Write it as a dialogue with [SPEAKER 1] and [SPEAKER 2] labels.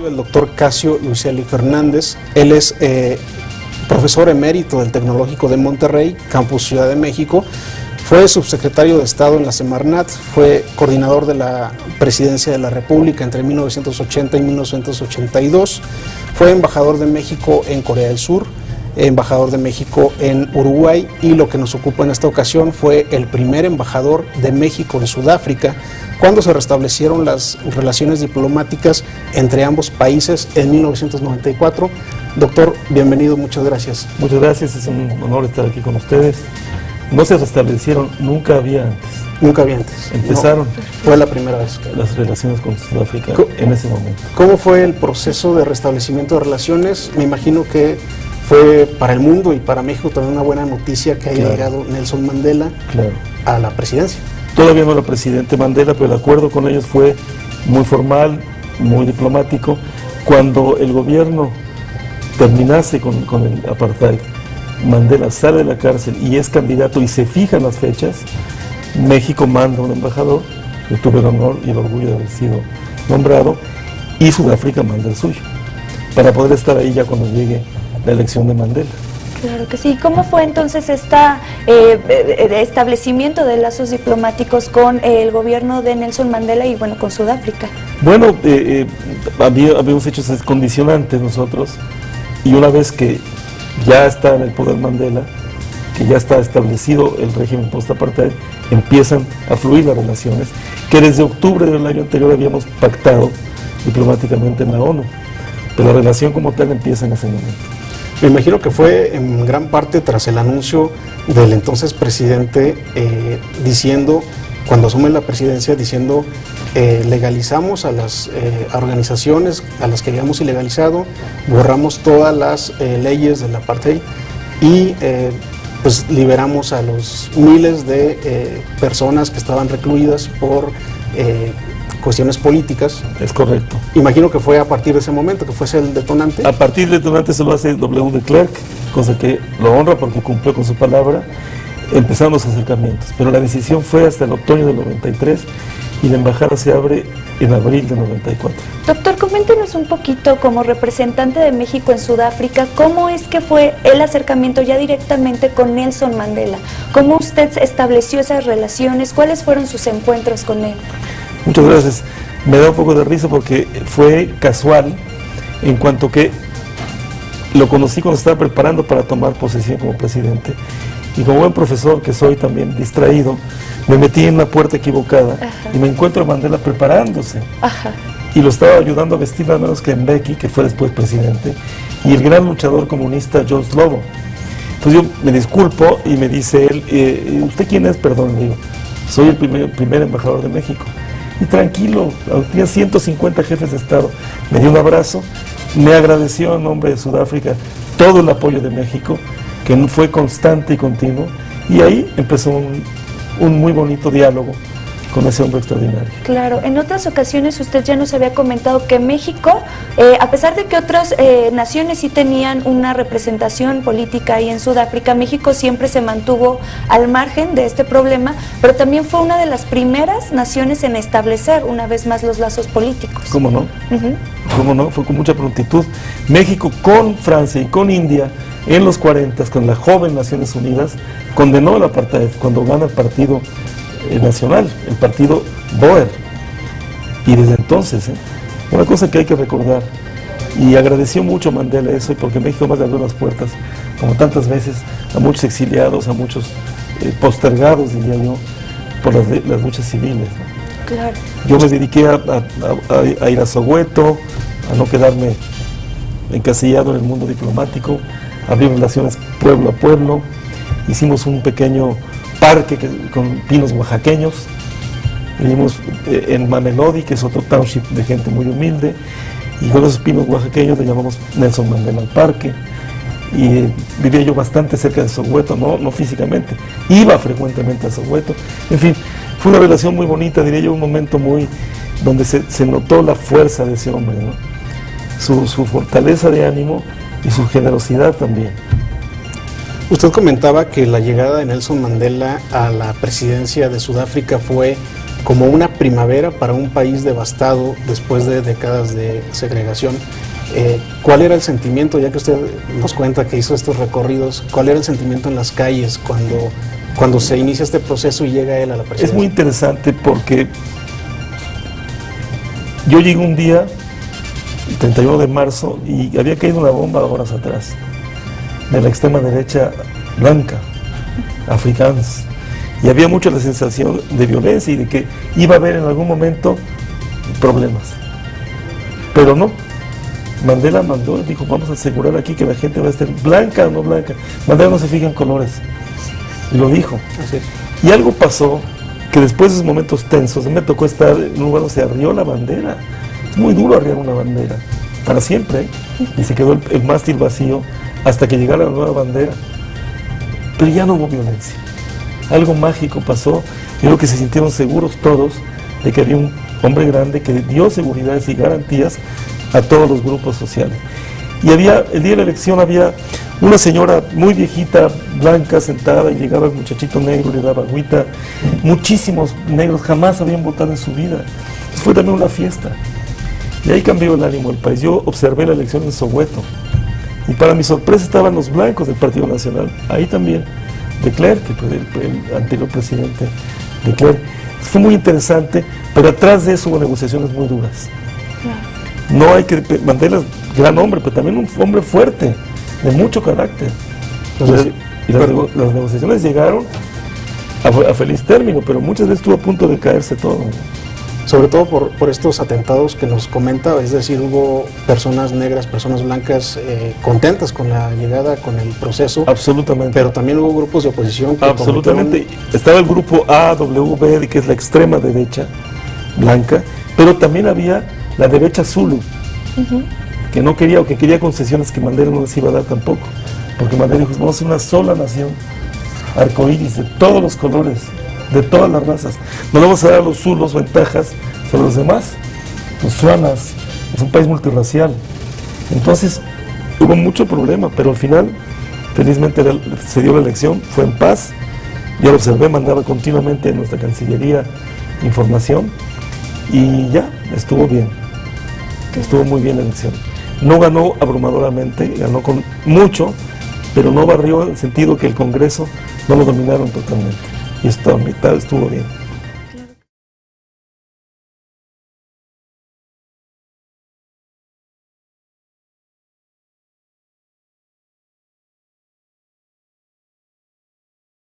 [SPEAKER 1] El doctor Casio Luciali Fernández. Él es profesor emérito del Tecnológico de Monterrey, Campus Ciudad de México. Fue subsecretario de Estado en la Semarnat, fue coordinador de la Presidencia de la República entre 1980 y 1982, fue embajador de México en Corea del Sur, embajador de México en Uruguay, y lo que nos ocupa en esta ocasión fue el primer embajador de México en Sudáfrica, cuando se restablecieron las relaciones diplomáticas entre ambos países en 1994. Doctor, bienvenido, muchas gracias.
[SPEAKER 2] Muchas gracias, es un honor estar aquí con ustedes. No se restablecieron, nunca había antes.
[SPEAKER 1] Nunca había antes.
[SPEAKER 2] Empezaron.
[SPEAKER 1] No, fue la primera vez.
[SPEAKER 2] Las relaciones con Sudáfrica en ese momento.
[SPEAKER 1] ¿Cómo fue el proceso de restablecimiento de relaciones? Me imagino que fue para el mundo y para México también una buena noticia que haya llegado Nelson Mandela a la presidencia.
[SPEAKER 2] Todavía no era presidente Mandela, pero el acuerdo con ellos fue muy formal, muy diplomático. Cuando el gobierno terminase con el apartheid, Mandela sale de la cárcel y es candidato y se fijan las fechas, México manda un embajador, yo tuve el honor y el orgullo de haber sido nombrado, y Sudáfrica manda el suyo, para poder estar ahí ya cuando llegue la elección de Mandela.
[SPEAKER 3] Claro que sí. ¿Cómo fue entonces este establecimiento de lazos diplomáticos con el gobierno de Nelson Mandela y bueno, con Sudáfrica?
[SPEAKER 2] Bueno, habíamos hecho esas condicionantes nosotros, y una vez que ya está en el poder Mandela, que ya está establecido el régimen post-apartheid, empiezan a fluir las relaciones, que desde octubre del año anterior habíamos pactado diplomáticamente en la ONU, pero la relación como tal empieza en ese momento.
[SPEAKER 1] Me imagino que fue en gran parte tras el anuncio del entonces presidente diciendo, cuando asume la presidencia, diciendo legalizamos a las organizaciones a las que habíamos ilegalizado, borramos todas las leyes del apartheid y pues liberamos a los miles de personas que estaban recluidas por cuestiones políticas.
[SPEAKER 2] Es correcto.
[SPEAKER 1] Imagino que fue a partir de ese momento que fuese el detonante.
[SPEAKER 2] A partir del detonante se lo hace W. de Klerk, cosa que lo honra porque cumplió con su palabra. Empezaron los acercamientos, pero la decisión fue hasta el otoño del 93 y la embajada se abre en abril del 94.
[SPEAKER 3] Doctor, coméntenos un poquito, como representante de México en Sudáfrica, ¿cómo es que fue el acercamiento ya directamente con Nelson Mandela? ¿Cómo usted estableció esas relaciones? ¿Cuáles fueron sus encuentros con él?
[SPEAKER 2] Muchas gracias. Me da un poco de risa porque fue casual, en cuanto que lo conocí cuando estaba preparando para tomar posesión como presidente. Y como buen profesor que soy también distraído, me metí en la puerta equivocada y me encuentro a Mandela preparándose. Y lo estaba ayudando a vestir nada menos que Mbeki, que fue después presidente, y el gran luchador comunista George Lobo. Entonces yo me disculpo y me dice él, ¿usted quién es? Perdón, le digo, soy el primer embajador de México. Y tranquilo, tenía 150 jefes de Estado, me dio un abrazo, me agradeció en nombre de Sudáfrica todo el apoyo de México, que fue constante y continuo, y ahí empezó un muy bonito diálogo con ese hombre extraordinario.
[SPEAKER 3] Claro, en otras ocasiones usted ya nos había comentado que México, a pesar de que otras naciones sí tenían una representación política ahí en Sudáfrica, México siempre se mantuvo al margen de este problema, pero también fue una de las primeras naciones en establecer una vez más los lazos políticos.
[SPEAKER 2] ¿Cómo no? ¿Cómo no? Fue con mucha prontitud. México con Francia y con India en los 40, con la joven Naciones Unidas, condenó el apartheid cuando gana el partido nacional, el partido Boer. Y desde entonces, una cosa que hay que recordar, y agradeció mucho Mandela eso, porque México más le abrió las puertas, como tantas veces, a muchos exiliados, a muchos postergados, diría yo, por las luchas civiles, ¿no?
[SPEAKER 3] Claro.
[SPEAKER 2] Yo me dediqué a ir a Soweto, a no quedarme encasillado en el mundo diplomático, abrir relaciones pueblo a pueblo, hicimos un pequeño parque con pinos oaxaqueños, vivimos en Mamelodi, que es otro township de gente muy humilde, y con esos pinos oaxaqueños le llamamos Nelson Mandela al parque, y vivía yo bastante cerca de Soweto, no físicamente, iba frecuentemente a Soweto, en fin, fue una relación muy bonita, diría yo, un momento muy donde se notó la fuerza de ese hombre, ¿no? Su fortaleza de ánimo y su generosidad también.
[SPEAKER 1] Usted comentaba que la llegada de Nelson Mandela a la presidencia de Sudáfrica fue como una primavera para un país devastado después de décadas de segregación. ¿Cuál era el sentimiento, ya que usted nos cuenta que hizo estos recorridos, cuál era el sentimiento en las calles cuando se inicia este proceso y llega él a la presidencia?
[SPEAKER 2] Es muy interesante porque yo llegué un día, el 31 de marzo, y había caído una bomba horas atrás, de la extrema derecha blanca, africanos, y había mucho la sensación de violencia y de que iba a haber en algún momento problemas, pero no. Mandela mandó, dijo, vamos a asegurar aquí que la gente va a estar blanca o no blanca. Mandela no se fija en colores, y lo dijo.
[SPEAKER 1] Así es.
[SPEAKER 2] Y algo pasó, que después de esos momentos tensos, me tocó estar en un lugar donde se arrió la bandera. Es muy duro arriar una bandera, para siempre, ¿eh? Y se quedó el mástil vacío hasta que llegara la nueva bandera. Pero ya no hubo violencia. Algo mágico pasó, y creo que se sintieron seguros todos de que había un hombre grande que dio seguridades y garantías a todos los grupos sociales. Y el día de la elección había una señora muy viejita, blanca, sentada, y llegaba el muchachito negro, le daba agüita. Muchísimos negros jamás habían votado en su vida. Fue también una fiesta. Y ahí cambió el ánimo del país. Yo observé la elección en Soweto, y para mi sorpresa estaban los blancos del Partido Nacional, ahí también, de Klerk, que fue el anterior presidente de Klerk. Fue muy interesante, pero atrás de eso hubo negociaciones muy duras. No hay que, Mandela, gran hombre, pero también un hombre fuerte, de mucho carácter. Entonces, y las negociaciones llegaron a feliz término, pero muchas veces estuvo a punto de caerse todo.
[SPEAKER 1] Sobre todo por estos atentados que nos comenta, es decir, hubo personas negras, personas blancas contentas con la llegada, con el proceso.
[SPEAKER 2] Absolutamente.
[SPEAKER 1] Pero también hubo grupos de oposición que
[SPEAKER 2] absolutamente. Estaba el grupo AWB, que es la extrema derecha blanca, pero también había la derecha Zulu, que no quería, o que quería concesiones que Mandela no les iba a dar tampoco, porque Mandela dijo, vamos a ser una sola nación, arcoíris, de todos los colores, de todas las razas. No le vamos a dar a los Zulus ventajas sobre los demás. Los Suanas, es un país multirracial. Entonces, hubo mucho problema, pero al final, felizmente se dio la elección, fue en paz. Yo lo observé, mandaba continuamente a nuestra Cancillería información, y ya, estuvo bien. Estuvo muy bien la elección. No ganó abrumadoramente, ganó con mucho, pero no barrió en el sentido que el Congreso no lo dominaron totalmente. Y esto a mitad estuvo bien.